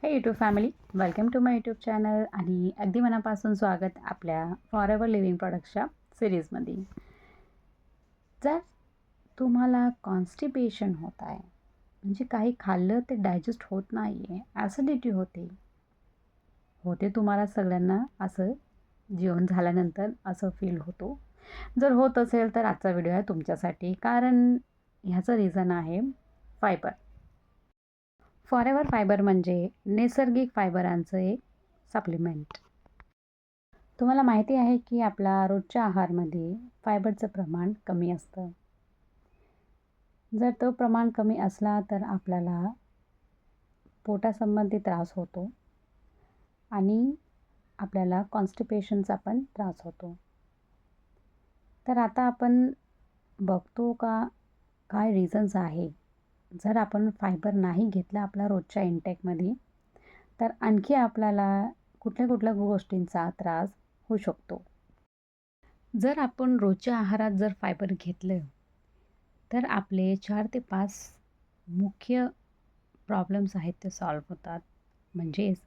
हे YouTube family, welcome to my YouTube channel आणि अगदी मनापासून स्वागत आपल्या फॉर एव्हर लिव्हिंग प्रॉडक्ट्सच्या सिरीजमध्ये. जर तुम्हाला कॉन्स्टिपेशन होत आहे, म्हणजे काही खाल्लं ते डायजेस्ट होत नाही आहे, ॲसिडिटी होते तुम्हाला सगळ्यांना असं जेवण झाल्यानंतर असं फील होतो. जर होत असेल तर आजचा व्हिडिओ आहे तुमच्यासाठी, कारण ह्याचं रिझन आहे फायबर. फॉरेवर फायबर म्हणजे नैसर्गिक फायबरांचं एक सप्लिमेंट. तुम्हाला माहिती आहे की आपला रोजच्या आहारमध्ये फायबरचं प्रमाण कमी असतं. जर तो प्रमाण कमी असला तर आपल्याला पोटासंबंधी त्रास होतो आणि आपल्याला कॉन्स्टिपेशनचा पण त्रास होतो. तर आता आपण बघतो का काय रिझन्स आहे. जर आपण फायबर नाही घेतलं आपल्या रोजच्या इंटेकमध्ये तर आणखी आपल्याला कुठल्या कुठल्या गोष्टींचा त्रास होऊ शकतो. जर आपण रोजच्या आहारात जर फायबर घेतलं तर आपले 4 ते 5 मुख्य प्रॉब्लेम्स आहेत ते सॉल्व्ह होतात. म्हणजेच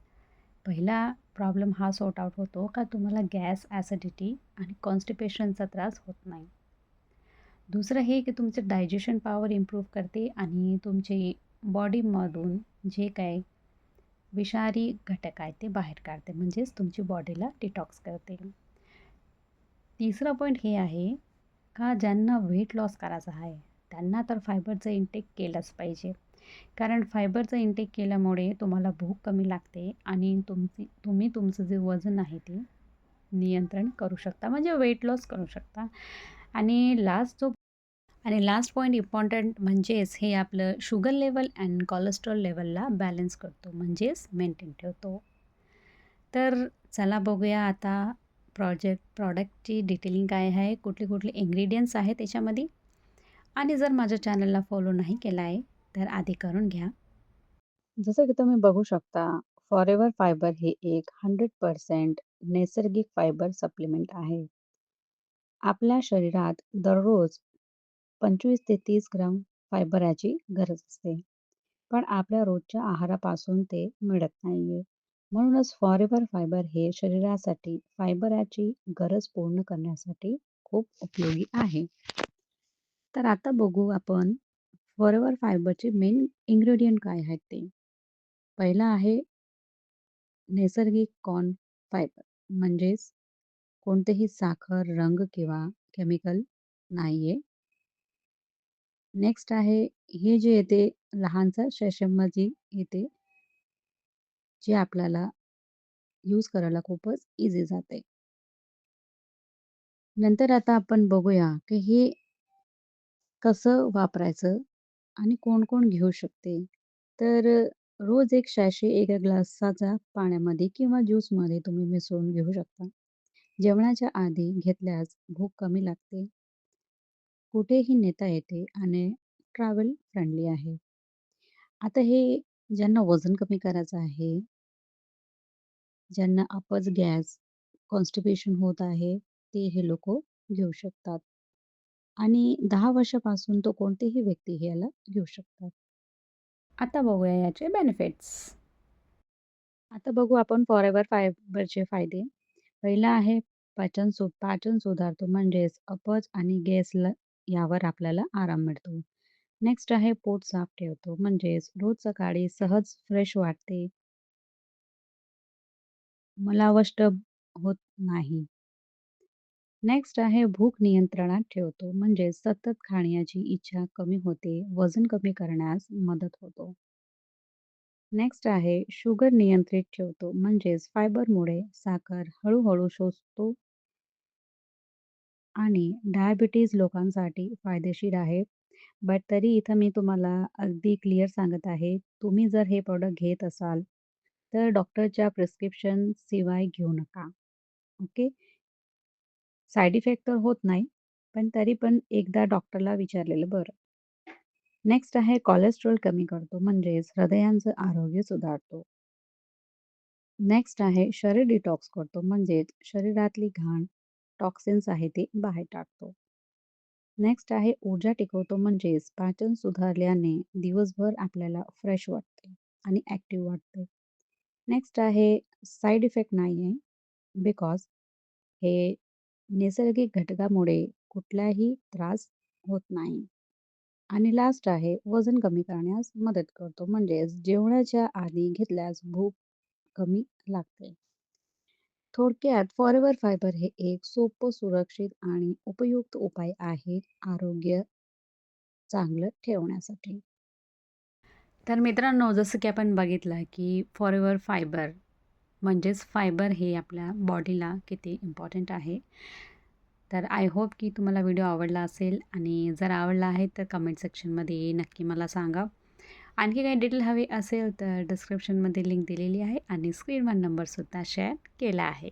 पहिला प्रॉब्लेम हा सॉर्ट आउट होतो का तुम्हाला गॅस, ॲसिडिटी आणि कॉन्स्टिपेशनचा त्रास होत नाही. दुसरं हे की तुमचं डायजेशन पॉवर इम्प्रूव्ह करते आणि तुमचे बॉडीमधून जे काही विषारी घटक आहेत ते बाहेर काढते, म्हणजेच तुमची बॉडीला डिटॉक्स करते. तिसरं पॉईंट हे आहे का ज्यांना वेट लॉस करायचा आहे त्यांना तर फायबरचं इंटेक केलंच पाहिजे. कारण फायबरचं इंटेक केल्यामुळे तुम्हाला भूक कमी लागते आणि तुम्ही तुमचं जे वजन आहे ते नियंत्रण करू शकता, म्हणजे वेट लॉस करू शकता. आणि लास्ट पॉईंट इम्पॉर्टंट म्हणजेच हे आपलं शुगर लेवल अँड कोलेस्ट्रॉल लेवलला बॅलन्स करतो, म्हणजेच मेंटेन ठेवतो. तर चला बघूया आता प्रॉडक्टची डिटेलिंग काय आहे, कुठले कुठले इन्ग्रेडियंट्स आहेत त्याच्यामध्ये. आणि जर माझ्या चॅनलला फॉलो नाही केला आहे तर आधी करून घ्या. जसं की तुम्ही बघू शकता, फॉरेवर फायबर हे एक 100% नैसर्गिक फायबर सप्लिमेंट आहे. आपल्या शरीरात दररोज 25 ते 30 ग्राम फायबराची गरज असते, पण आपल्या रोजच्या आहारापासून ते मिळत नाहीये. म्हणूनच फॉरेवर फायबर हे शरीरासाठी फायबराची गरज पूर्ण करण्यासाठी खूप उपयोगी आहे. तर आता बघू आपण फॉरेवर फायबरचे मेन इन्ग्रेडियंट काय आहेत ते. पहिला आहे नैसर्गिक कॉर्न फायबर, म्हणजेच कोणतेही साखर, रंग किंवा केमिकल नाहीये. नेक्स्ट आहे हे जे येते लहानसा सेशममध्ये येते, जे आपल्याला यूज करायला खूपच इझी जाते. नंतर आता आपण बघूया की हे कसं वापरायचं आणि कोण-कोण घेऊ शकते. तर रोज एक सॅशे एका ग्लासाचा पाण्यामध्ये किंवा ज्यूसमध्ये तुम्ही मिसळून घेऊ शकता. जेवणाच्या आधी घेतल्यास भूक कमी लागते, कुठेही नेता येते आणि ट्रॅव्हल फ्रेंडली आहे. आता हे ज्यांना वजन कमी करायचं आहे, ज्यांना अपच, गॅस, कॉन्स्टिपेशन होत आहे, ते हे लोकं घेऊ शकतात आणि 10 वर्षापासून तो कोणतीही व्यक्ती हे याला घेऊ शकतात. आता बघूया याचे बेनिफिट्स. आता बघू आपण फॉरेवर फायबरचे फायदे. पहिला आहे पाचन सुधारतो, म्हणजेच अपच आणि गॅसला यावर आपल्याला आराम मिळतो. नेक्स्ट आहे पोट साफ ठेवतो, म्हणजेच रोज सकाळी सहज फ्रेश वाटते. मलावष्ट होत नाही. नेक्स्ट आहे भूक नियंत्रणात ठेवतो, म्हणजे सतत खाण्याची इच्छा कमी होते, वजन कमी करण्यास मदत होतो. नेक्स्ट आहे शुगर नियंत्रित ठेवतो, म्हणजेच फायबरमुळे साखर हळूहळू शोषतो आणि डायबिटीज लोकांसाठी फायदेशीर आहे. बट तरी इथं मी तुम्हाला अगदी क्लिअर सांगत आहे, तुम्ही जर हे प्रॉडक्ट घेत असाल, तर डॉक्टरच्या प्रिस्क्रिप्शन शिवाय घेऊ नका. ओके. साइड इफेक्ट तर होत नाही, पण तरी पण एकदा डॉक्टरला विचारलेलं बरं. नेक्स्ट आहे कोलेस्ट्रॉल कमी करतो, म्हणजेच हृदयाचं आरोग्य सुधारतो. नेक्स्ट आहे शरीर डिटॉक्स करतो, म्हणजेच शरीरातली घाण, टॉक्सिन्स आहे ते बाहेर टाकतो. नेक्स्ट आहे ऊर्जा टिकवतो, म्हणजेच पाचन सुधारल्याने दिवसभर आपल्याला फ्रेश वाटते आणि ॲक्टिव्ह वाटते. नेक्स्ट आहे साइड इफेक्ट नाही आहे. बिकॉज हे नैसर्गिक घटकामुळे कुठलाही त्रास होत नाही. आणि लास्ट आहे वजन कमी करण्यास मदत करतो. म्हणजेच जेवणाच्या आधी घेतल्यास भूक कमी लागते. थोडक्यात फॉरेवर फायबर हे एक सोपं, सुरक्षित आणि उपयुक्त उपाय आहे आरोग्य चांगलं ठेवण्यासाठी. तर मित्रांनो, जसं की आपण बघितलं की फॉरेवर फायबर म्हणजेच फायबर हे आपल्या बॉडीला किती इम्पॉर्टंट आहे. तर आय होप की तुम्हाला व्हिडिओ आवडला असेल आणि जर आवडला आहे तर कमेंट सेक्शनमध्ये नक्की मला सांगा. आणखी काही डिटेल हवे असेल तर डिस्क्रिप्शनमध्ये लिंक दिलेली आहे आणि स्क्रीनवर नंबरसुद्धा शेअर केला आहे.